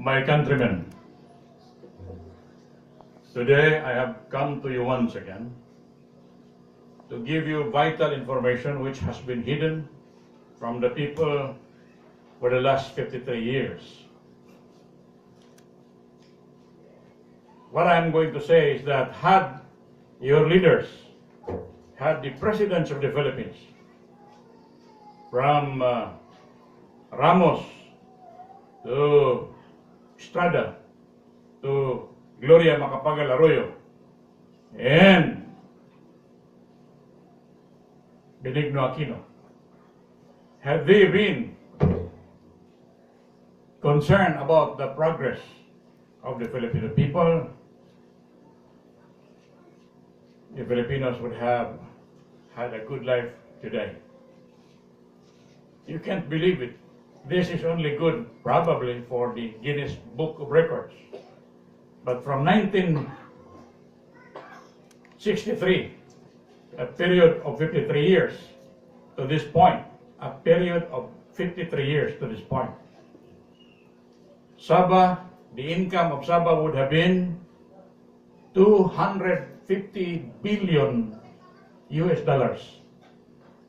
my countrymen, today I have come to you once again to give you vital information which has been hidden from the people for the last 53 years. What I'm going to say is that had your leaders, had the presidents of the Philippines, from Ramos to Estrada to Gloria Macapagal Arroyo and Benigno Aquino, had they been concerned about the progress of the Filipino people, the Filipinos would have had a good life today. You can't believe it. This is only good probably for the Guinness Book of Records. But from 1963, a period of 53 years to this point, a period of 53 years to this point, Sabah, the income of Sabah would have been 250 billion US dollars.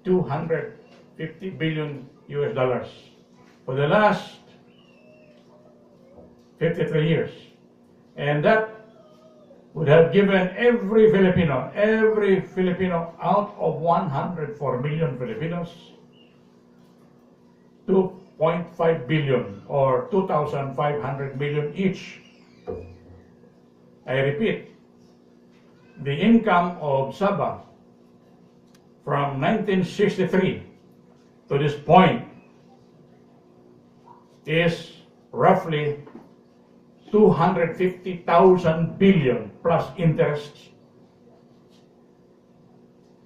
250 billion US dollars for the last 53 years. And that would have given every Filipino out of 104 million Filipinos, 2.5 billion or 2,500 million each. I repeat, the income of Sabah from 1963 to this point is roughly 250,000 billion plus interest.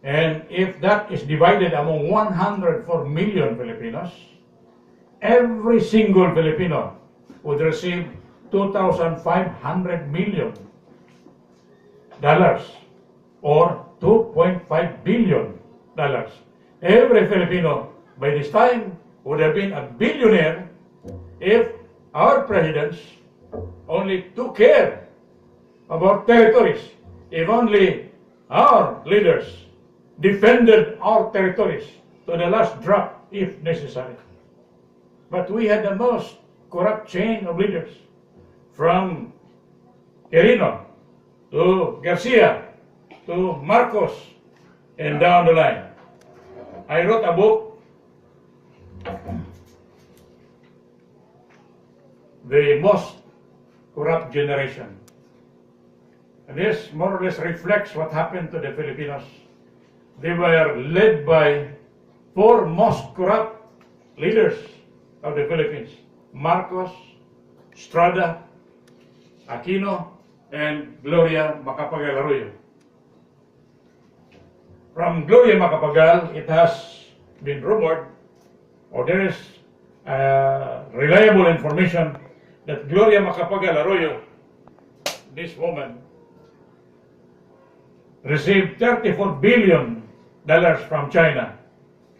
And if that is divided among 104 million Filipinos, every single Filipino would receive 2,500 million dollars or 2.5 billion dollars. Every Filipino by this time would have been a billionaire if our presidents only took care about territories, if only our leaders defended our territories to the last drop if necessary. But we had the most corrupt chain of leaders, from Quirino to Garcia to Marcos and down the line. I wrote a book, The Most Corrupt Generation. And this more or less reflects what happened to the Filipinos. They were led by four most corrupt leaders of the Philippines: Marcos, Estrada, Aquino, and Gloria Macapagal Arroyo. From Gloria Macapagal, it has been rumored, or there is reliable information, that Gloria Macapagal Arroyo, this woman, received $34 billion from China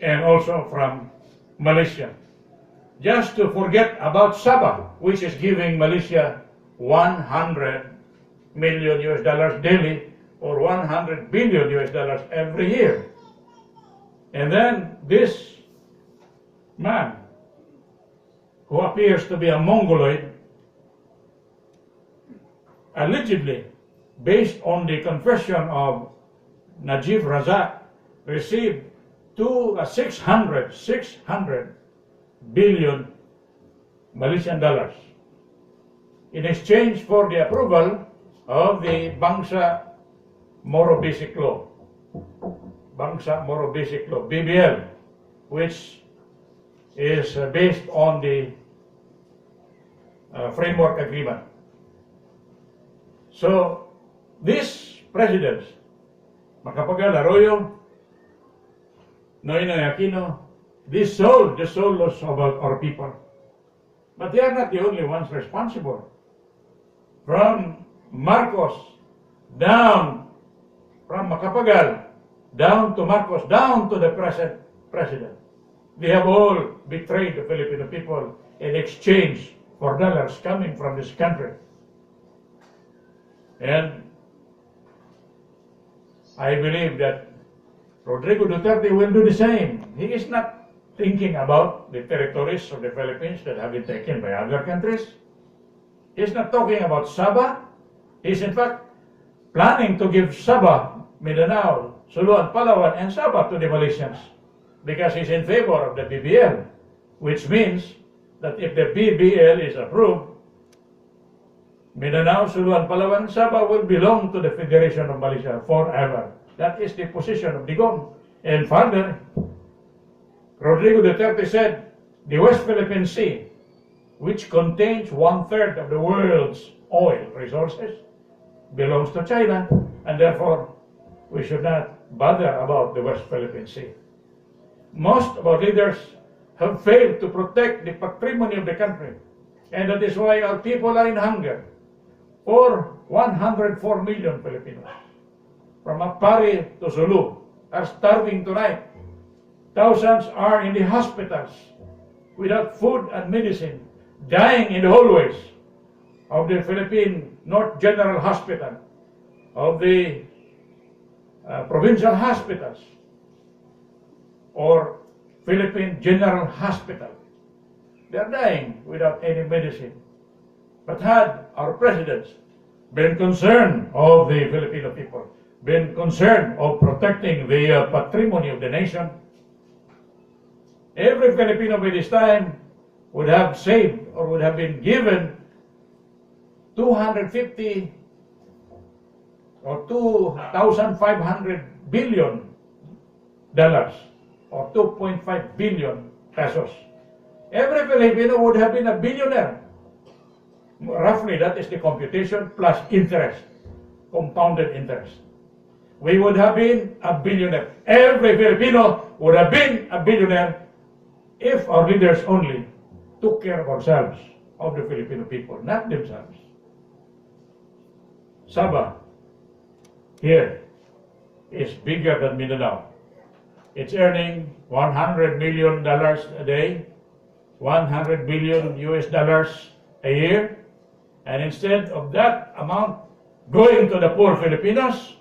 and also from Malaysia, just to forget about Sabah, which is giving Malaysia 100 million US dollars daily, or 100 billion US dollars every year. And then this man, who appears to be a Mongoloid, allegedly, based on the confession of Najib Razak, received 600 billion Malaysian dollars in exchange for the approval of the Bangsa Moro Basic Law, BBL, which is based on the framework agreement. So these presidents, Macapagal Arroyo, Noynoy Aquino, they sold the souls of our people. But they are not the only ones responsible. From Marcos down, from Macapagal down to Marcos, down to the president, they have all betrayed the Filipino people in exchange for dollars coming from this country. And I believe that Rodrigo Duterte will do the same. He is not thinking about the territories of the Philippines that have been taken by other countries. He's not talking about Sabah. He's in fact planning to give Sabah, Mindanao, Sulu, Palawan, and Sabah to the Malaysians because he's in favor of the BBL, which means that if the BBL is approved, Mindanao, Sulu, Palawan, and Sabah will belong to the Federation of Malaysia forever. That is the position of Digong. And further, Rodrigo Duterte said the West Philippine Sea, which contains 1/3 of the world's oil resources, belongs to China, and therefore we should not bother about the West Philippine Sea. Most of our leaders have failed to protect the patrimony of the country, and that is why our people are in hunger. For 104 million Filipinos, from Apari to Sulu, are starving tonight. Thousands are in the hospitals without food and medicine, dying in the hallways of the Philippine North General Hospital, of the provincial hospitals, or Philippine General Hospital. They are dying without any medicine. But had our presidents been concerned of the Filipino people, been concerned of protecting the patrimony of the nation, every Filipino by this time would have saved or would have been given 250 or 2,500 billion dollars or 2.5 billion pesos. Every Filipino would have been a billionaire. Roughly, that is the computation plus interest, compounded interest. We would have been a billionaire. Every Filipino would have been a billionaire if our leaders only took care of ourselves, of the Filipino people, not themselves. Sabah here is bigger than Mindanao. It's earning $100 million a day, 100 billion US dollars a year, and instead of that amount going to the poor Filipinos,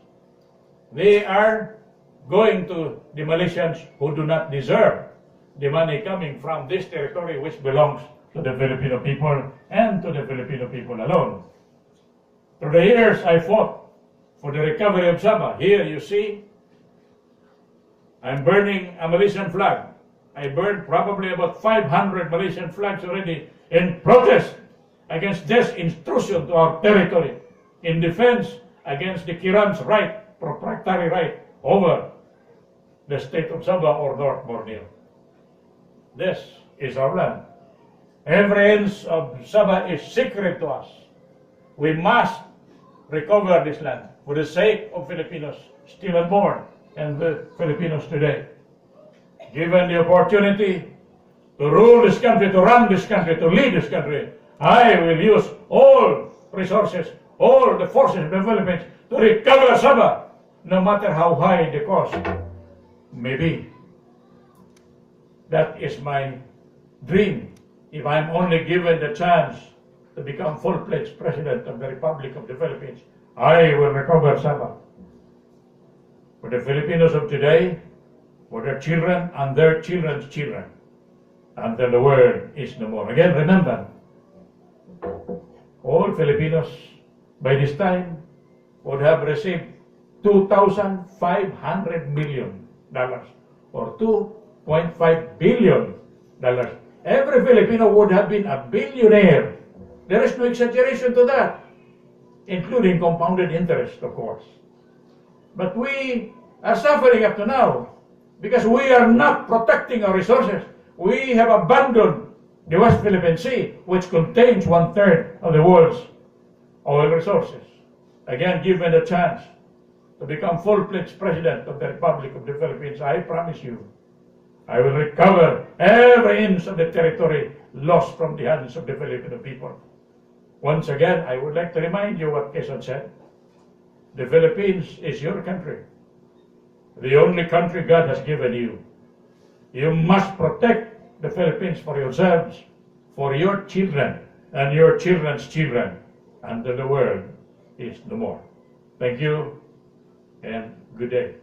they are going to the Malaysians who do not deserve the money coming from this territory which belongs to the Filipino people and to the Filipino people alone. Through the years, I fought for the recovery of Sabah. Here you see, I'm burning a Malaysian flag. I burned probably about 500 Malaysian flags already in protest against this intrusion to our territory, in defense against the Kiran's right, proprietary right over the state of Sabah or North Borneo. This is our land. Every inch of Sabah is sacred to us. We must recover this land for the sake of Filipinos still unborn and the Filipinos today. Given the opportunity to rule this country, to run this country, to lead this country, I will use all resources, all the forces of the Philippines to recover Sabah, no matter how high the cost may be. That is my dream. If I'm only given the chance to become full-fledged President of the Republic of the Philippines, I will recover Sabah. For the Filipinos of today, for their children and their children's children, until the world is no more. Again, remember, all Filipinos by this time would have received $2,500 million or $2.5 billion. Every Filipino would have been a billionaire. There is no exaggeration to that, including compounded interest, of course. But we are suffering up to now because we are not protecting our resources. We have abandoned the West Philippine Sea, which contains 1/3 of the world's oil resources. Again, given the chance to become full-fledged President of the Republic of the Philippines, I promise you, I will recover every inch of the territory lost from the hands of the Filipino people. Once again, I would like to remind you what Quezon said. The Philippines is your country, the only country God has given you. You must protect the Philippines for yourselves, for your children, and your children's children until the world is no more. Thank you and good day.